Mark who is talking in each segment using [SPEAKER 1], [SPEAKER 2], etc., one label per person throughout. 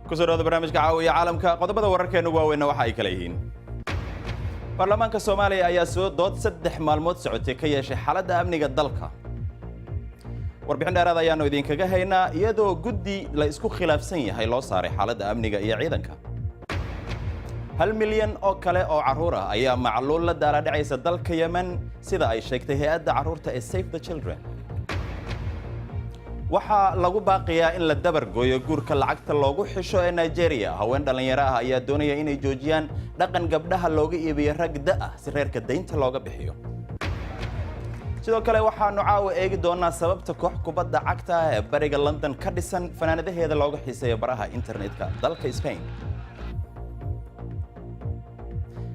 [SPEAKER 1] kusoo dhawaada barnaamijka caawiya caalamka qodobada wararkeenu waaweyn waxa ay kala yihiin baarlamaanka Soomaaliya ayaa soo dood 3 maalmood socotay ka yeeshay xaaladda amniga dalka warbixin dheeraad ayaanu idinkaga haynaa iyadoo guddi la isku khilaafsan yahay loo saaray xaaladda amniga iyo ciidanka 1 milyan oo kale oo caruur ah ayaa macluul la daala dhacaysa dalka Yemen sida ay sheegtay hay'adda caruurta ee Save the Children waxa lagu baaqiyaa in la dabar gooyo guurka lacagta loogu xisho ee Nigeria haween dhalinyaro ah ayaa doonaya inay joojiyaan dhaqan gabdhaha looga iibiyo rag da' si reerka deynta looga bixiyo sidoo kale waxaanu caawa eegi doonaa sababta koox kubadda cagta ee bariga London ka dhisan fanaanadaheeda looga xiiseeyo baraha internetka dalka Spain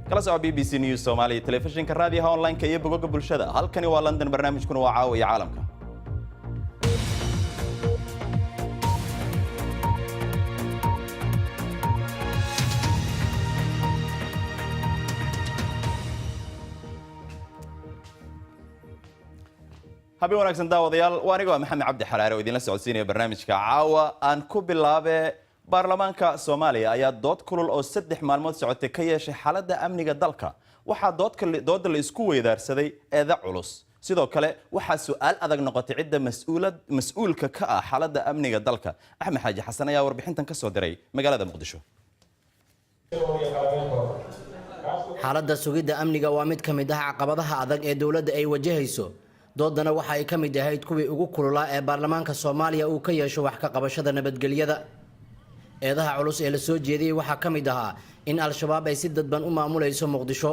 [SPEAKER 1] kala soo BBC News Somali telefishinka raadiyaha online-ka iyo bogagga bulshada halkani waa London barnaamijkuna waa caawiya caalamka habi wanaagsan daawadayaal waa aniga Maxamed Cabdi Xaraare oo idin la socodsiinaya barnaamijka caawa aan ku bilaabe baarlamaanka Soomaaliya ayaa dood kulul oo 3 maalmood socotay ka yeeshay xaaladda amniga dalka waxa doodda la isku weydaarsaday eeda culus sidoo kale waxa su'aal adag noqotay cidda mas'uulka ka ah xaaladda amniga dalka Axmed Xaaji Xasan ayaa warbixintan ka soo diray magaalada Muqdisho
[SPEAKER 2] xaaladda sugidda amniga waa mid ka mid ah caqabadaha adag ee dawladda ay wajahayso doodana waxa ay ka mid ahayd kuwii ugu kululaa ee baarlamaanka Soomaaliya uu ka yeesho wax ka qabashada nabadgelyada eedaha culus ee la soo jeediyay waxa ka mid ahaa in al-shabaab ay si dadban u maamulayso Muqdisho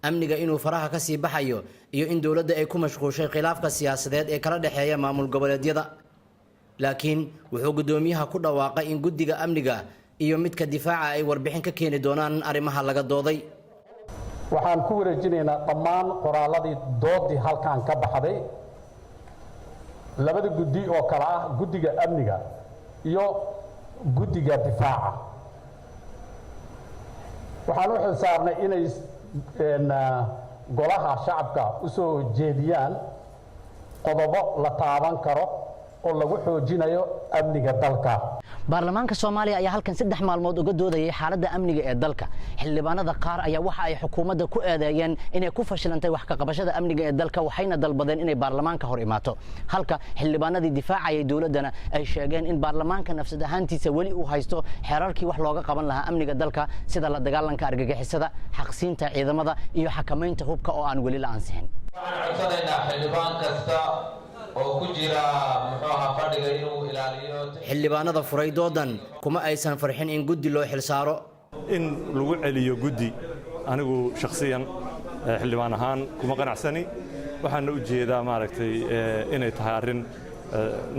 [SPEAKER 2] amniga inuu faraha ka sii baxayo iyo in dawladda ay ku mashquushay khilaafka siyaasadeed ee kala dhaxeeya maamul goboleedyada laakiin wuxuu gudoomiyaha ku dhawaaqay in guddiga amniga iyo midka difaaca ay warbixin ka keeni doonaan arrimaha laga dooday
[SPEAKER 3] waxaan ku wareejinaynaa dhammaan qoraaladii doodii halkan ka baxday labada guddi oo kala ah guddiga amniga iyo guddiga difaaca waxaan u xilsaarnay inay golaha shacabka u soo jeediyaan qodobo la taaban karo oo lagu xoojinayo amniga dalka
[SPEAKER 2] baarlamaanka Soomaaliya ayaa halkan 3 maalmood uga doodayay xaaladda amniga ee dalka xildhibaanada qaar ayaa waxa ay xukuumadda ku eedeeyeen inay ku fashilantay wax ka qabashada amniga ee dalka waxayna dalbadeen inay baarlamaanka hor imaato halka xildhibaanadii difaacayay dawladana ay sheegeen in baarlamaanka nafsad ahaantiisa wali uu haysto xeerarkii wax looga qaban lahaa amniga dalka sida la dagaalanka argagixisada xaqsiinta ciidamada iyo xakamaynta hubka oo aan wali la ansixin
[SPEAKER 4] waxaan codsanaynaa xildhibaan kasta oo ku jira fadhiga inuu ilaaliyo
[SPEAKER 2] xildhibaanada furay doodan kuma aysan farxin in guddi loo xilsaaro
[SPEAKER 5] in lagu celiyo guddi anigu shakhsiyan xildhibaan ahaan kuma qanacsani waxaan u jeedaa maaragtay inay tahay arrin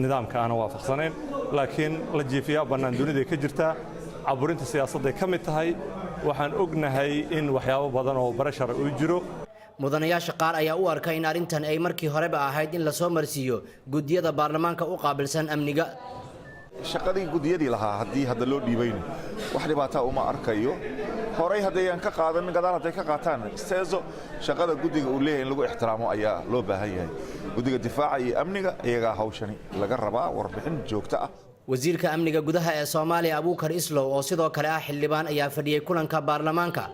[SPEAKER 5] nidaamka aan waafaqsanayn laakiin la jiifiyaa bannaan dunida ka jirta caburinta siyaasadda ka mid tahay waxaan ognahay in waxyaabo badan oo barashar uu jiro
[SPEAKER 2] mudanayaasha qaar ayaa u arkay in arrintan ay markii horeba ahayd in la soo marsiiyo guddiyada baarlamaanka u qaabilsan amniga
[SPEAKER 6] shaqadii guddiyadii lahaa haddii hadda loo dhiibayno wax dhibaataa uma arkayo horay haddayaan ka qaadan gadaal hadday ka qaataan isteezo shaqada guddiga uu leeyahay in lagu ixtiraamo ayaa loo baahan yahay guddiga difaaca iyo amniga iyagaa hawshani laga rabaa warbixin joogto ah
[SPEAKER 2] wasiirka amniga gudaha ee Soomaaliya Abuukar Islow oo sidoo kale ah xildhibaan ayaa fadhiyay kulanka baarlamaanka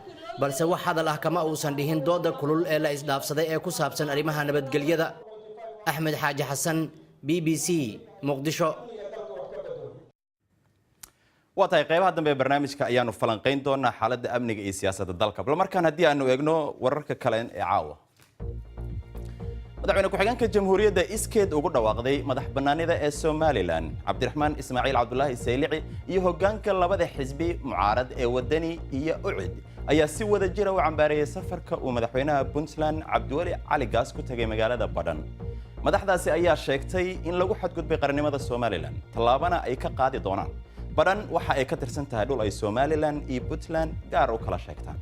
[SPEAKER 2] balse wax hadal ah kama uusan dhihin dooda kulul ee la isdhaafsaday ee ku saabsan arrimaha nabadgelyada Axmed Xaaji Xasan BBC Muqdisho
[SPEAKER 1] waatahay qaybaha dambe ee barnaamijka ayaanu falanqayn doonaa xaaladda amniga iyo siyaasadda dalka bal markaan haddii aanu eegno wararka kale ee caawa madaxweyne ku-xigeenka jamhuuriyadda iskeed ugu dhawaaqday madax bannaanida ee Somaliland Cabdiraxmaan Ismaaciil Cabdullaahi Saylici iyo hoggaanka labada xisbi mucaarad ee wadani iyo ucid ayaa si wada jira u cambaareeyay safarka uu madaxweynaha Puntland Cabdiwali Cali Gaas ku tagay magaalada Badhan madaxdaasi ayaa sheegtay in lagu xadgudbay qarannimada Somaliland talaabana ay ka qaadi doonaan Badhan waxa ay ka tirsan tahay dhul ay Somaliland iyo Puntland gaar u kala sheegtaan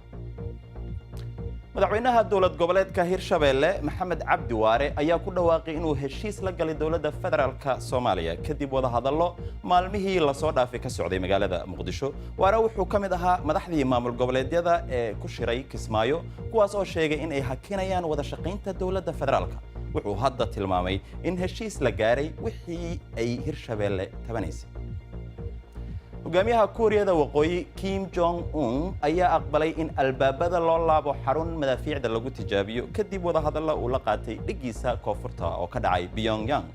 [SPEAKER 1] madaxweynaha dowlad goboleedka Hirshabeelle Maxamed Cabdi Waare ayaa ku dhawaaqay inuu heshiis la galay dowladda federaalka Soomaaliya kadib wada hadallo maalmihii la soo dhaafay ka socday magaalada Muqdisho Waare wuxuu ka mid ahaa madaxdii maamul goboleedyada ee ku shiray Kismaayo kuwaas oo sheegay in ay hakinayaan wada shaqaynta dowladda federaalka wuxuu hadda tilmaamay in heshiis la gaaray wixii ay Hirshabeelle tabanaysay. hogaamiyaha Kuuriyada Waqooyi Kim Jong Un ayaa aqbalay in albaabada loo laabo xarun madaafiicda lagu tijaabiyo kadib wadahadallo uu la qaatay dhigiisa koonfurta oo ka dhacay Pyongyang.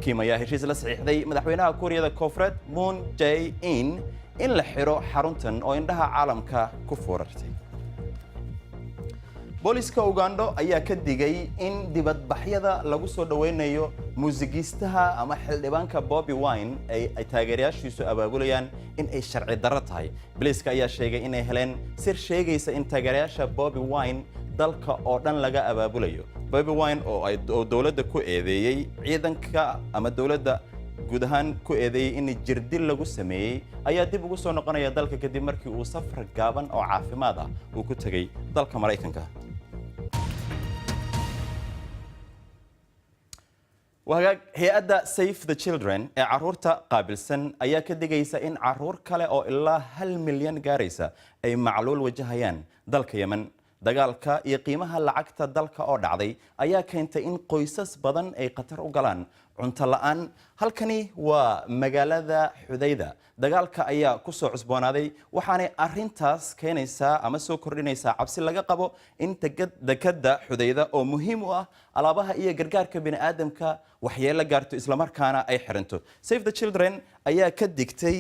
[SPEAKER 1] Kim ayaa heshiis la saxiixday madaxweynaha Kuuriyada Koonfureed Moon Jae-in in la xiro xaruntan oo indhaha caalamka ku foorartay. booliska Uganda ayaa ka digay in dibadbaxyada lagu soo dhaweynayo muusigiistaha ama xildhibaanka Bobby Wine ay taageerayaashiisu abaabulayaan in ay sharci darro tahay. Booliska ayaa sheegay in ay heleen sir sheegaysa in taageerayaasha Bobby Wine dalka oo dhan laga abaabulayo. Bobby Wine oo dawladda ku eedeeyay ciidanka ama dawladda guud ahaan ku eedeeyay in jirdil lagu sameeyay ayaa dib ugu soo noqonaya dalka kadib markii uu safar gaaban oo caafimaad ah uu ku tagay dalka Mareykanka. hay-adda Save the Children ee caruurta qaabilsan ayaa ka digaysa in caruur kale oo ilaa 1 milyan gaaraysa ay macluul wajahayaan dalka Yemen. dagaalka iyo qiimaha lacagta dalka oo dhacday ayaa keentay in qoysas badan ay khatar u galaan cunto la'aan. halkani waa magaalada Xudayda. dagaalka ayaa ku soo cusboonaaday waxaanay arrintaas keenaysaa ama soo kordhinaysaa cabsi laga qabo in dekadda Xudayda oo muhiim u ah alaabaha iyo gargaarka bini'aadamka waxyeello gaarto isla markaana ay xiranto. Save the Children ayaa ka digtay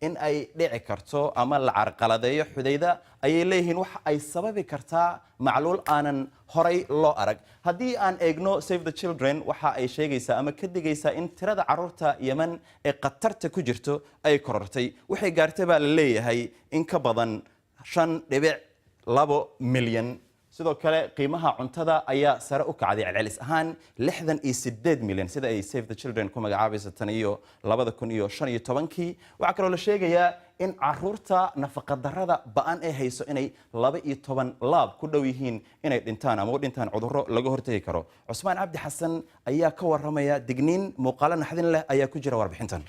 [SPEAKER 1] in ay dhici karto ama la carqaladeeyo Xudayda ayay leeyihiin wax ay sababi kartaa macluul aanan horay loo arag. haddii aan eegno Save the Children waxa ay sheegaysaa ama ka digaysaa in tirada caruurta Yemen ee qatarta ku jirto ay korortay. waxay gaartay baa la leeyahay in ka badan 5.2 milyan. sidoo kale qiimaha cuntada ayaa sare u kacday celcelis ahaan 68 milyan sida ay Save the Children ku magacaabaysa tan iyo 2015. waxaa kaloo la sheegayaa in caruurta nafaqa darrada ba'an ee hayso inay 12 laab ku dhow yihiin inay dhintaan ama u dhintaan cudurro laga hortagi karo. Cusmaan Cabdi Xasan ayaa ka waramaya digniin muuqaalo naxdin leh ayaa ku jira warbixintan.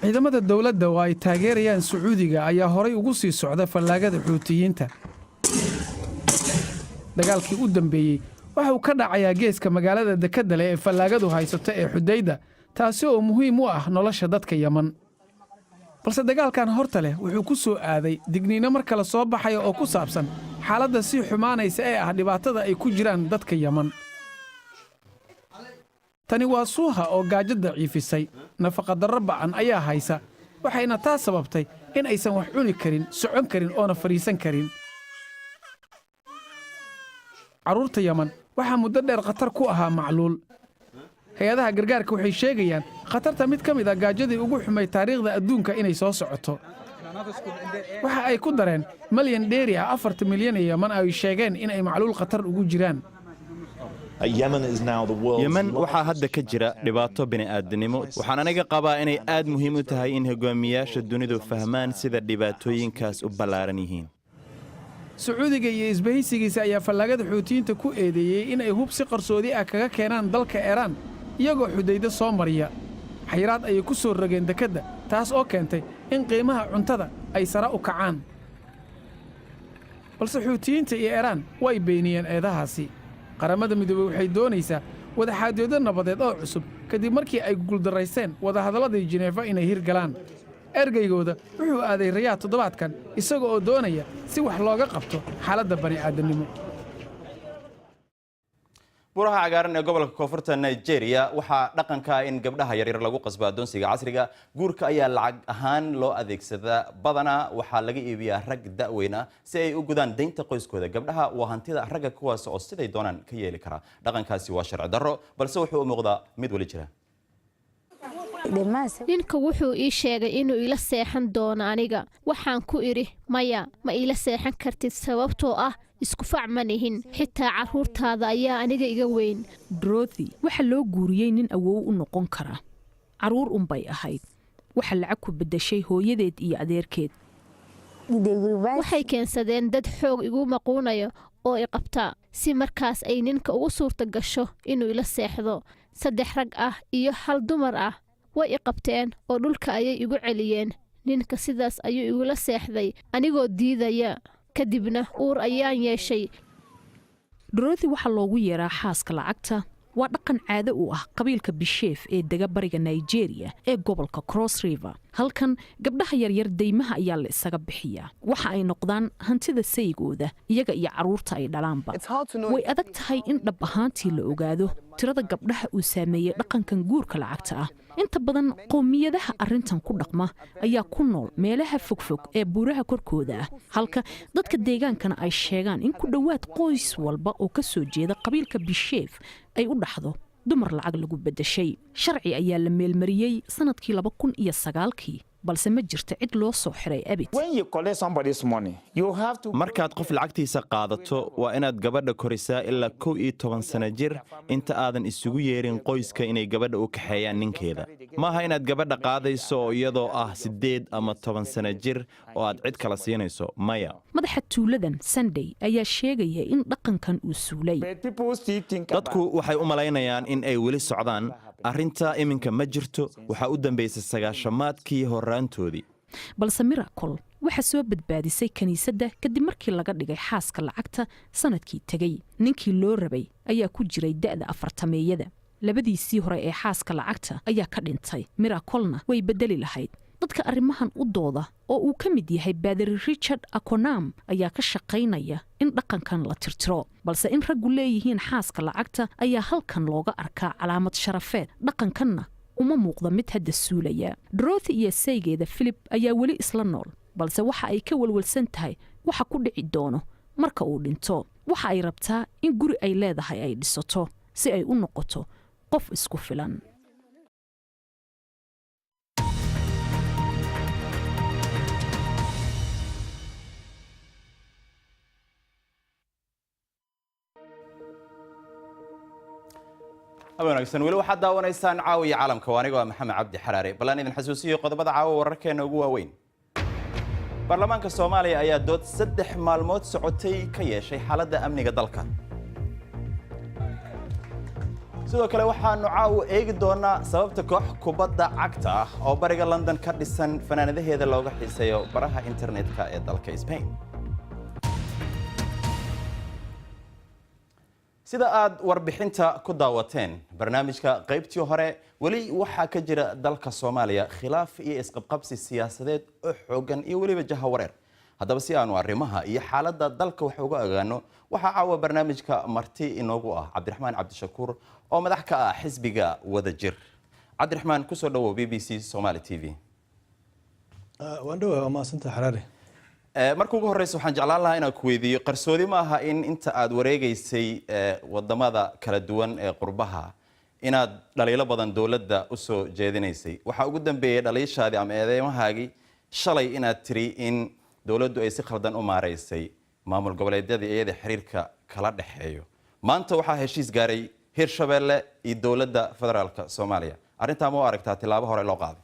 [SPEAKER 7] ciidamada dawladda oo ay taageerayaan Sacuudiga ayaa horay ugu sii socda fallaagada Xuutiyiinta. dagaalkii u dambeeyay waxa uu ka dhacayaa geeska magaalada dekadda leh ee fallaagadu haysato ee Xudayda, taasi oo muhiim u ah nolosha dadka Yemen. balse dagaalkan horta leh wuxuu ku soo aaday digniino mar kale soo baxaya oo ku saabsan xaaladda sii xumaanaysa ee ah dhibaatada ay ku jiraan dadka Yemen. tani waa suuha oo gaajo daciifisay. nafaqa darro ba'an ayaa haysa waxayna taa sababtay in aysan wax cuni karin, socon karin oona fadhiisan karin. carruurta Yemen waxaa muddo dheer khatar ku ahaa macluul. hay-adaha gargaarka waxay sheegayaan khatarta mid ka mid ah gaajadii ugu xumay taariikhda adduunka inay soo socoto. waxa ay ku dareen malyan dheeri ah 4 milyan ee Yemen ay sheegeen in ay macluul khatar ugu jiraan.
[SPEAKER 1] Yemen waxaa hadda ka jira dhibaato bini'aadanimo. waxaan aniga qabaa inay aad muhiim u tahay in hogaamiyaasha dunidu fahmaan sida dhibaatooyinkaas u ballaaran yihiin.
[SPEAKER 7] Sacuudiga iyo isbahaysigiisa ayaa fallaagada Xuutiyiinta ku eedeeyay in ay hub si qarsoodi ah kaga keenaan dalka Iiraan iyagoo Xudayda soo mariya. xayiraad ayay ku soo rogeen dekadda, taas oo keentay in qiimaha cuntada ay sare u kacaan. balse Xuutiyiinta iyo Iiraan way beeniyeen eedahaasi. qaramada midoobay waxay doonaysaa wadaxaajood nabadeed oo cusub kadib markii ay guuldaraysteen wadahadaladii Geneva inay hirgalaan. ergaygooda wuxuu aaday Riyaad toddobaadkan isaga oo doonaya si wax looga qabto xaaladda bani'aadanimo.
[SPEAKER 1] buraha cagaaran ee gobolka koonfurta Nigeria waxaa dhaqanka in gabdhaha yaryar lagu qasbo adoonsiga casriga. guurka ayaa lacag ahaan loo adeegsadaa. badanaa waxaa laga iibiyaa rag da'weyn ah si ay u gudaan deynta qoyskooda. gabdhaha waa hantida ragga kuwaas oo siday doonaan ka yeeli kara. dhaqankaasi waa sharci darro balse wuxuu u muuqdaa mid wali jira.
[SPEAKER 8] ninka wuxuu ii sheegay inuu ila seexan doono aniga. waxaan ku idhi maya, ma ila seexan kartid sababtoo ah isku fac ma nihin. xitaa carruurtaada ayaa aniga iga weyn.
[SPEAKER 9] Dorothy waxa loo guuriyey nin awow u noqon kara. carruur unbay ahayd. waxa lacag ku beddeshay hooyadeed iyo adeerkeed.
[SPEAKER 8] waxay keensadeen dad xoog igu maquunayo oo i qabta si markaas ay ninka ugu suurta gasho inuu ila seexdo. 3 rag ah iyo 1 dumar ah way i qabteen oo dhulka ayay igu celiyeen. ninka sidaas ayuu igula seexday anigoo diidaya. kadibna uur ayaan yeeshay.
[SPEAKER 9] Dorothy waxaa loogu yeeraa xaaska lacagta. waa dhaqan caado u ah qabiilka Bisheef ee dega bariga Nigeria ee gobolka Cross River. halkan gabdhaha yaryar deymaha ayaa la isaga bixiyaa. waxa ay noqdaan hantida saygooda iyaga iyo caruurta ay dhalaanba. way adag tahay in dhab ahaantii la ogaado tirada gabdhaha uu saameeyay dhaqankan guurka lacagta ah. inta badan qowmiyadaha arrintan ku dhaqma ayaa ku nool meelaha fogfog ee buuraha korkooda ah, halka dadka deegaankana ay sheegaan in ku dhowaad qoys walba oo ka soo jeeda qabiilka Bisheef ay u dhaxdo dumar lacag lagu bedeshay. sharci ayaa la meelmariyay sanadkii 2009 balse ma jirto cid loo soo xiray abid.
[SPEAKER 1] markaad qof lacagtiisa qaadato waa inaad gabadha korisaa ilaa 11 sano jir inta aadan isugu yeerin qoyska inay gabadha u kaxeeyaan ninkeeda. maaha inaad gabadha qaadayso oo iyadoo ah 8 ama 10 sano jir oo aad cid kala siinayso. maya.
[SPEAKER 9] madaxa tuuladan Sunday ayaa sheegaya in dhaqankan uu suulay.
[SPEAKER 1] dadku waxay u malaynayaan in ay weli socdaan. arrinta iminka ma jirto. waxaa u dambeysay 9-maadkii horaantoodii.
[SPEAKER 9] balse Miracle waxa soo badbaadisay kaniisadda kadib markii laga dhigay xaaska lacagta sanadkii tagay. ninkii loo rabay ayaa ku jiray da'da 40-meeyada. labadiisii hore ee xaaska lacagta ayaa ka dhintay. Miracle-na way bedeli lahayd. dadka arrimahan u dooda oo uu ka mid yahay Baadari Richard Akonam ayaa ka shaqaynaya in dhaqankan la tirtiro, balse in raggu leeyihiin xaaska lacagta ayaa halkan looga arkaa calaamad sharafeed. dhaqankanna uma muuqda mid hadda suulaya. Dorothy iyo saygeeda Philip ayaa weli isla nool, balse waxa ay ka walwalsan tahay waxa ku dhici doono marka uu dhinto. waxa ay rabtaa in guri ay leedahay ay dhisato si ay u noqoto qof isku filan.
[SPEAKER 1] wanaagsan weli waxaad daawanaysaan caawiya caalamka waaniga waa maxamed cabdi xaraare balan idin xasuusiyo qodobada caawa wararkeena ugu waaweyn. baarlamaanka Soomaaliya ayaa dood 3 maalmood socotay ka yeeshay xaaladda amniga dalka. sidoo kale waxaanu caawa eegi doonaa sababta koox kubadda cagta ah oo bariga London ka dhisan fanaanadaheeda looga xiiseeyo baraha internetka ee dalka Spain. sida aad warbixinta ku daawateen barnaamijka qaybtii hore weli waxa ka jira dalka Soomaaliya khilaaf iyo isqabqabsi siyaasadeed oo xoogan iyo waliba jahawareer. haddaba si aanu arrimaha iyo xaaladda dalka wax uga ogaano waxa caawa barnaamijka marti inoogu ah Cabdiraxmaan Cabdishakuur oo madax ka ah xisbiga Wadajir. Cabdiraxmaan ku soo dhawow BBC Somali TV.
[SPEAKER 10] waan dhawahay maasanta xaraare.
[SPEAKER 1] markuu ugu horeyso waxaan jeclaan lahaa inaan ku weydiiyo qarsoodi ma aha in inta aad wareegaysay wadamada kala duwan ee qurbaha inaad dhaliilo badan dawladda u soo jeedinaysay. waxa ugu dambeeyay dhaliishaadii ama eedeymahaagii shalay inaad tiri in dawladdu ay si khaldan u maareysay maamul goboleedyada iyada xiriirka kala dhaxeeyo. maanta waxaa heshiis gaaray Hirshabeelle iyo dawladda federaalka Soomaaliya. arrintaa ma u aragtaa tilaabo hore loo qaaday?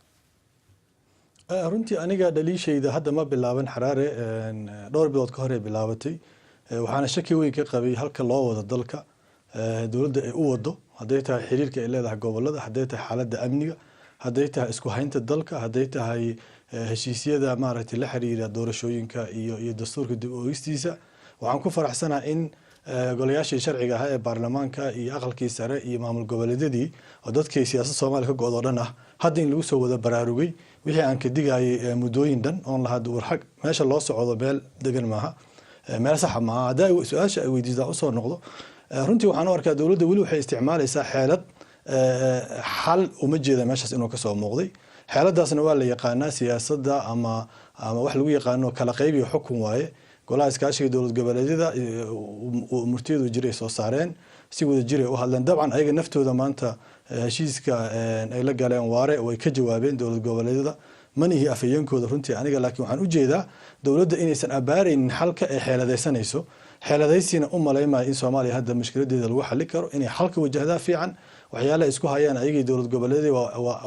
[SPEAKER 10] runtii aniga dhaliishayda hadda ma bilaaban xaraare. dhowr bilood ka hor ay bilaabatay. waxaana shaki weyn ka qabay halka loo wado dalka dawladda ay u wado, hadday tahay xiriirka ay leedahay gobolada, hadday tahay xaaladda amniga, hadday tahay isku haynta dalka, hadday tahay heshiisyada maaragtay la xiriira doorashooyinka iyo dastuurka dib u eegistiisa. waxaan ku faraxsanahay in golayaashii sharciga ahaa ee baarlamaanka iyo aqalkii sare iyo maamul goboleedyadii oo dadkii siyaasadda Soomaaliya ka go'do dhan ah hadda in lagu soo wada baraarugay wixii aan ka digayay muddooyin dhan oo la hado warxaq meesha loo socdo beel degan maaha, meel sax ma aha. haday su'aasha ay weydiisaa u soo noqdo runtii waxaan u arkaa dawladda weli waxay isticmaalaysaa xeelad xal uma jeeda meeshaas inuu ka soo muuqday. xeeladaasna waa la yaqaanaa siyaasadda ama wax lagu yaqaano kala qayb iyo xukun waaye. golaha iskaashiga dowlad goboleedyada murtiyadu jiray soo saareen si wada jiray u hadleen. dabcan ayaga naftooda maanta heshiiska ay la galeen waare way ka jawaabeen dowlad goboleedyada manihi afayeenkooda runtii aniga, laakiin waxaan u jeedaa dawladda inaysan abaaraynin xalka ay xeeladaysanayso. xeeladaysiina u malaymaya in Soomaaliya hadda mushkiladeeda lagu xalli karo inay xalka wajahdaa fiican. waxyaalaha isku hayaan ayagii dowlad goboleedyada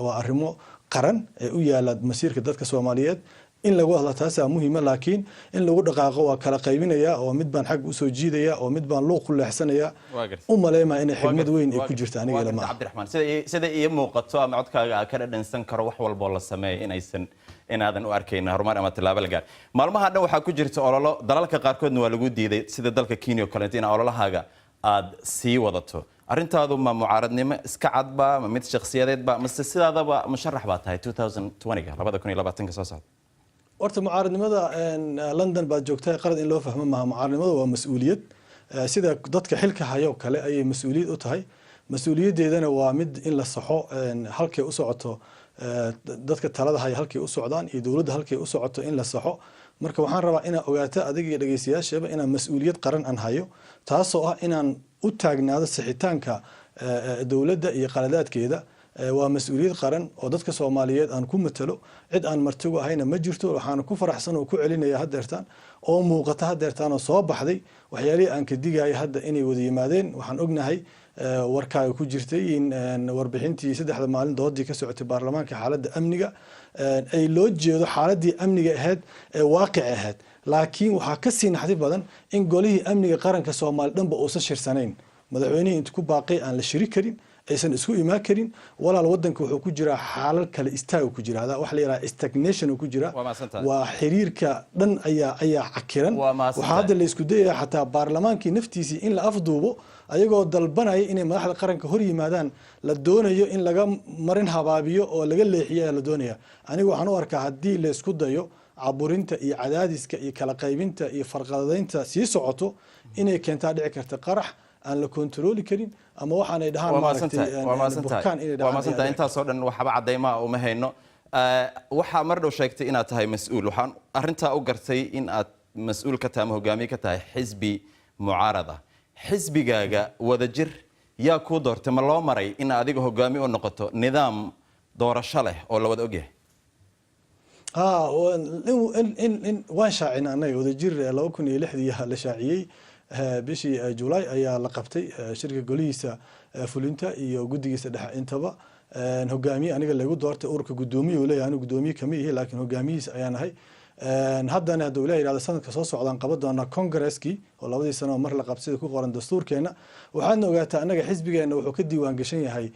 [SPEAKER 10] waa arrimo qaran ee u yaala masiirka dadka Soomaaliyeed. in lagu hadla taasaa muhiima laakiin in lagu dhaqaaqo waa kala qaybinaya oo mid baan xag usoo jiidaya oo mid baan luuq ku leexsanaya u maleema inay xigmad weyn ay ku jirto aniga lama
[SPEAKER 1] Cabdiraxmaan sida iyo muuqato ama codkaaga ka dhadhansan karo wax walba la sameeyo inaadan u arkayn horumar ama tilaabo la gaar maalmaha dhan waxaa ku jirta ololo dalalka qaarkoodna waa lagu diiday sida dalka Kenya kale in ololahaaga aad sii wadato arintaadu ma mucaaradnimo iska cadba ma mid shakhsiyadeedba ma sidaadaba musharax baa tahay 2020 2020 soo socda
[SPEAKER 10] horta mucaaradnimada London baad joogtay qarad in loo fahmo maaha mucaaradnimada waa mas'uuliyad sida dadka xilka hayo kale ayay mas'uuliyad u tahay mas'uuliyadeedana waa mid in la saxo halkay u socoto dadka talada haya halkay u socdaan iyo dawladda halkay u socoto in la saxo marka waxaan rabaa inaan ogaato adiga iyo dhageystayaashaba inaan mas'uuliyad qaran aan hayo taasoo ah inaan u taagnaado sixitaanka dawladda iyo qaladaadkeeda waa mas'uuliyad qaran oo dadka Soomaaliyeed aan ku matalo cid aan martigo ahayna ma jirto waxaan ku faraxsan oo ku celinaya hadeertaan oo muuqata hadeertaan oo soo baxday waxyaalihii aan ka digayay hadda inay wada yimaadeen waxaan ognahay warkaaga ku jirtay in warbixintii 3 maalin doodii ka socotay baarlamaanka xaaladda amniga ay loo jeedo xaaladii amniga ahayd ee waaqic ahayd laakiin waxa ka sii naxdin badan in golihii amniga qaranka Soomaaliya dhanba oo sashirsaneyn madaxweynaha inta ku baaqay aan la shiri karin aysan isku imaan karin walaal wadanka wuxuu ku jira xaalad kale istaag ku jira wax la yiraahdo stagnation ku jira waa xiriirka dhan ayaa cakiran waxa hadda la isku dayayaa xataa baarlamaankii naftiisii in la afduubo ayagoo dalbanaya inay madaxda qaranka hor yimaadaan la doonayo in laga marin habaabiyo oo laga leexiyo la doonayo anigu waxaan u arkaa hadii la isku dayo caburinta iyo cadaadiska iyo kala qaybinta iyo farqadaynta sii socoto inay keentaa dhici karta qarax aan la kontrooli karin ama waxaan ay dhahaan
[SPEAKER 1] maaragtay intaas oo dhan waxba cadeyma uma hayno waxa mar dhow sheegtay inaad tahay mas'uul waxaan arinta u gartay in aad mas'uul ka tahay ama hogaamiye ka tahay xisbi mucaarada xisbigaaga wadajir yaa ku doortay ma loo maray in adiga hogaamiye u noqoto nidaam doorasho leh oo la wada ogyahay
[SPEAKER 10] waan shaacin anaga wadajir 2006 la shaaciyay bishii July ayaa la qabtay shirka golihiisa fulinta iyo gudigiisa dhexe intaba hogaamiye aniga lagu doortay ururka gudoomiye oo leeyahay gudoomiye kama yahay laakiin hogaamiyihiisa ayaan ahay haddana dawladda yiraahdo sanadka soo socdaan qaban doona congress-kii oo 2 sano mar la qabsada ku qoran dastuurkeena waxaadna ogaataa anaga xisbigeena wuxuu ka diiwaan gashan yahay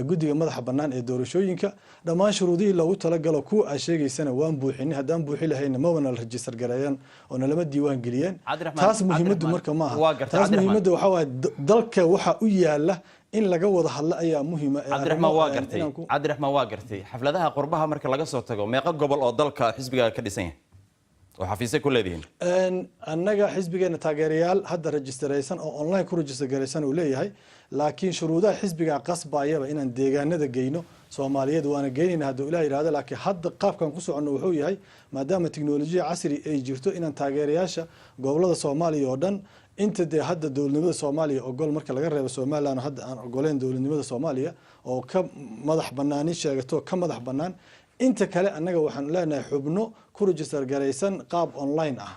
[SPEAKER 10] gudiga madaxa bannaan ee doorashooyinka dhammaan shuruudihii loogu talagalo kuwa ay sheegaysana waan buuxinay haddaan buuxi lahayna ma wana la register gareeyaan oo nalama diiwaan geliyeen taas muhiimadu marka maaha taas muhiimadu waxa waa dalka waxa u yaala in laga wada hadlo ayaa muhiim ah
[SPEAKER 1] Cabdiraxmaan waa gartay xafladaha qurbaha marka laga soo tago meeqa gobol oo dalka xisbiga ka dhisan yahay oo xafiisay ku leeyihiin
[SPEAKER 10] annaga xisbigeena taageerayaal hadda registeraysan oo online ku register garaysan uu leeyahay laakiin shuruudaha xisbiga qasbayaba inaan deegaanada geyno Soomaaliyeed waana geynina hadda Ilaahay yiraahdo laakiin hadda qaabkan ku socono wuxuu yahay maadaama tiknoolajiyada casri ay jirto inaan taageerayaasha gobolada Soomaaliya oo dhan inta de hadda dawladnimada Soomaaliya ogol marka laga reebo Soomaaliland hadda aan ogoleen dawladnimada Soomaaliya oo ka madax banaani sheegato ka madax banaan inta kale annaga waxaan leenahay xubno ku register garaysan qaab online ah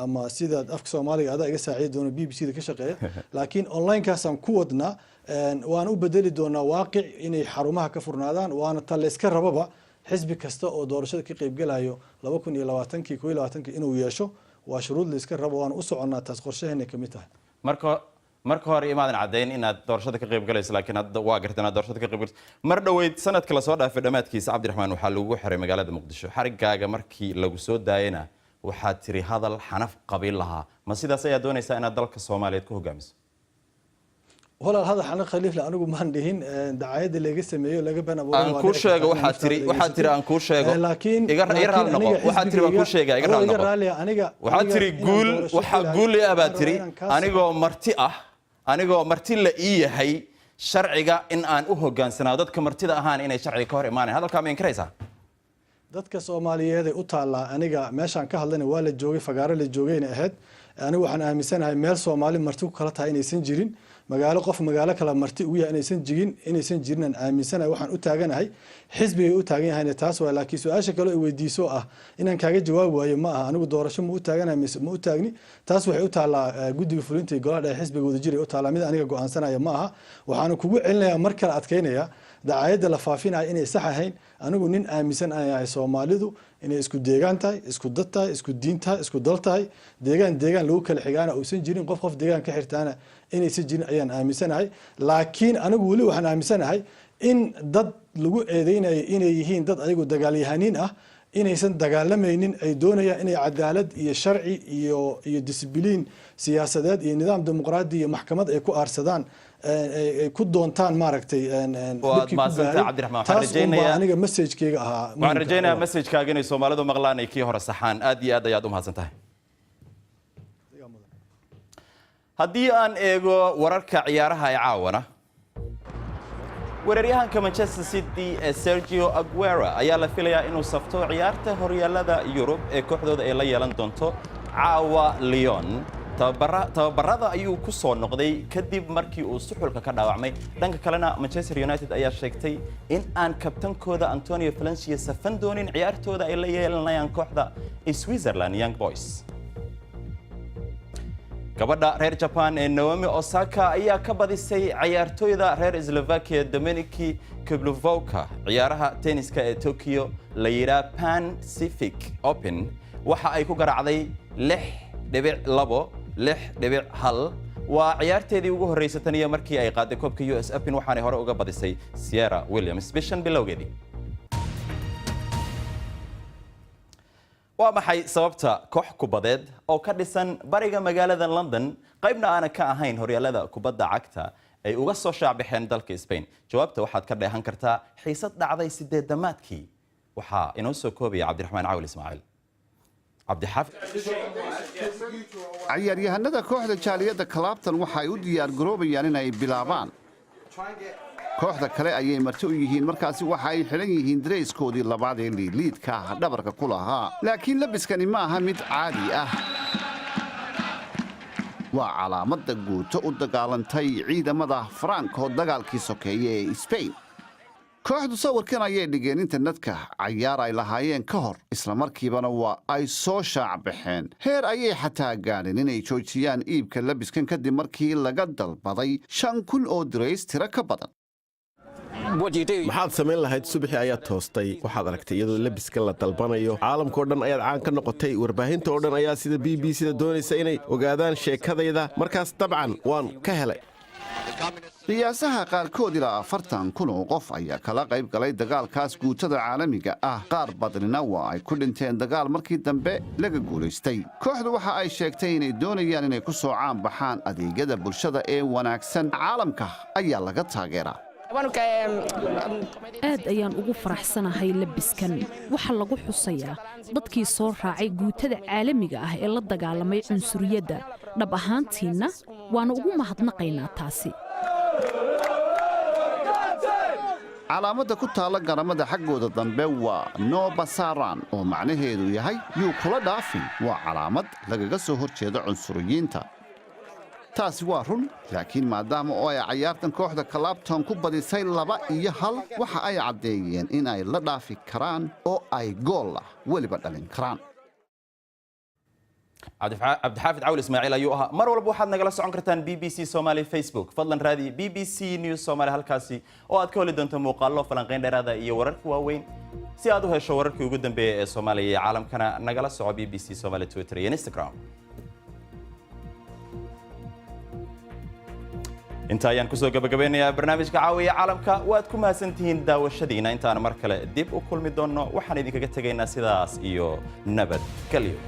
[SPEAKER 10] ama sida afka Soomaaliga aad iga saaciid doona BBC-da ka shaqeeya laakiin online kaasaan ku wadnaa waan u bedeli doonaa waaqic inay xarumaha ka furnaadaan waana tal iska rababa xisbi kasta oo doorashada ka qayb galayo 2020 inuu yeesho waa shuruud la iska rabo waan u soconaa taas qorshaheena kamid tahay
[SPEAKER 1] marka hore imaadan cadeyn inaad doorashada ka qayb galayso laakiin hadda waa gartay inaad doorashada ka qayb galayso mar dhaweyd sanadka la soo dhaafay dhamaadkiisa Cabdiraxmaan waxa lagu xiray magaalada Muqdisho xarigaaga markii lagu soo daayana waxa tiri hadal xanaf qabiil lahaa ma sidaas ayaa doonaysaa inaad dalka Soomaaliyeed ku hogaamiso
[SPEAKER 10] walaal hada xanaf khaliif la anigu maan dhihin dacaayada laga sameeyo laga bana
[SPEAKER 1] aan ku sheego waxa tiri aan ku sheego iga raal noqo waxa tiri waan ku sheegay iga raal noqo waxa tiri guul waxa guul abaad tiri anigoo marti la ii yahay sharciga in aan u hogaansanaado dadka martida ahaan inay sharciga ka hor imaanayaan hadalka ma inkaraysaa
[SPEAKER 10] dadka Soomaaliyeed u taala aniga meeshan ka hadlayna waa la joogay fagaaro la joogayna ahayd anigu waxaan aaminsanahay meel Soomaali marti ku kala tahay inaysan jirin magaalo kala marti ugu yahay inaysan jirin aaminsanahay waxaan u taaganahay xisbiga u taagan yahay taas waa laakiin su'aasha kale ay weydiiso ah inaan kaaga jawaab waayo ma aha anigu doorasho ma u taaganahay ma u taagni taas waxay u taalaa guddiga fulinta golaha xisbiga wadajir u taalaa mid aniga go'aansanaya ma aha waxaan kugu celinayaa mar kale adkeynaya dacaayada la faafinayo inay sax ahayn anigu nin aaminsan aan yahay Soomaalidu inay isku deegaan tahay isku dad tahay isku diin tahay isku dal tahay deegaan lagu kala xigaana uusan jirin qof deegaan ka xirtaana inaysan jirin ayaan aaminsanahay laakiin anigu weli waxaan aaminsanahay in dad lagu eedeynayo inay yihiin dad ayagu dagaalyahaniin ah inaysan dagaalamaynin ay doonayaan inay cadaalad iyo sharci iyo discibliin siyaasadeed iyo nidaam dimuqraadi iyo maxkamad ay ku aarsadaan ay ku doontaan maaragtay aniga messagekeyga ahaa
[SPEAKER 1] waxaan rajaynayaa messagekaaga inay Soomaalidu maqlaan ay kii hore saxaan aad iyo aad ayaad u mahadsantahay haddii aan eego wararka ciyaaraha ee caawana weeraryahanka Manchester City ee Sergio Aguero ayaa la filayaa inuu safto ciyaarta horyaalada Yurub ee kooxdooda ay la yeelan doonto caawa Lyon tababarada ayuu ku soo noqday kadib markii uu suxulka ka dhaawacmay dhanka kalena Manchester United ayaa sheegtay in aan kabtankooda Antonio Valencia safan doonin ciyaartooda ay la yeelanayaan kooxda Switzerland Young Boys gabadha reer Japan ee Naomi Osaka ayaa ka badisay ciyaartooyda reer Slovakia Dominika Kublovka ciyaaraha tenniska ee Tokyo la yiraahdo Pan Pacific Open waxa ay ku garaacday 6.1 waa ciyaarteedii ugu horeysay tan iyo markii ay qaaday koobka US Open waxaanay hore uga badisay Sierra Williams bishan bilowgeedii waa maxay sababta koox kubadeed oo ka dhisan bariga magaalada London qaybna aan ka ahayn horyaalada kubadda cagta ay uga soo shaacbixeen dalka Spain jawaabta waxaad ka dheehan kartaa xiisad dhacday 8-damaadkii waxa inoo soo koobaya Cabdiraxmaan Caawil Ismaaciil
[SPEAKER 11] ciyaaryahanada kooxda jaaliyada Clapton waxa ay u diyaar garoobayaan inay bilaabaan kooxda kale ayay marti u yihiin markaasi waxa ay xiran yihiin dareyskoodii labaad ee liidka dhabarka ku lahaa laakiin labiskani ma aha mid caadi ah waa calaamada guuto u dagaalantay ciidamada Franco dagaalkii sokeeye ee Spain kooxdu sawirkan ayay dhigeen internetka ciyaar ay lahaayeen ka hor isla markiibana waa ay soo shaacbixeen heer ayay xataa gaadheen inay joojiyaan iibka labiskan kadib markii laga dalbaday 5,000 oo dareys tiro ka badan
[SPEAKER 12] maxaad samayn lahayd subaxii ayaad toostay waxaad aragtay iyadoo labiska la dalbanayo caalamkao dhan ayaad caan ka noqotay warbaahinta oo dhan ayaa sida BBC-da doonaysa inay ogaadaan sheekadayda markaas dabcan waan ka helay
[SPEAKER 11] qiyaasaha qaarkood ilaa 40,000 oo qof ayaa kala qayb galay dagaalkaas guutada caalamiga ah qaar badnina waa ay ku dhinteen dagaal markii dambe laga guulaystay kooxdu waxa ay sheegtay inay doonayaan inay ku soo caan baxaan adeegyada bulshada ee wanaagsan caalamka ayaa laga taageeraa
[SPEAKER 9] aad ayaan ugu faraxsanahay labiskan waxa lagu xusayaa dadkii soo raacay guutada caalamiga ah ee la dagaalamay cunsuriyadda dhab ahaantiina waana ugu mahadnaqaynaa taasi
[SPEAKER 11] calaamada ku taala garamada xaggooda dambe waa no basaran oo macnaheedu yahay yuu kula dhaafin waa calaamad lagaga soo horjeeda cunsuriyiinta taasi waa run laakiin maadaama oo ay ciyaartan kooxda Clapton ku badisay 2-1 waxa ay cadeeyeen in ay la dhaafi karaan oo ay gool waliba dhalin karaan
[SPEAKER 1] Cabdixaafid Caawil Ismaaciil ayuu ahaa mar walba waxaad nagala socon kartaan BBC Somali Facebook fadlan raadi BBC News Somali halkaasi oo aad ka heli doonto muuqaallo falanqeyn dheeraada iyo wararka waaweyn si aad u hesho wararkii ugu dambeeyay ee Soomaaliya iyo caalamkana nagala soco BBC Somali Twitter iyo Instagram inta ayaan kusoo gabagabeynayaa barnaamijka caawiya caalamka waad ku mahadsantihiin daawashadiina intaan mar kale dib u kulmi doonno waxaan idinkaga tegaynaa sidaas iyo nabad gelyo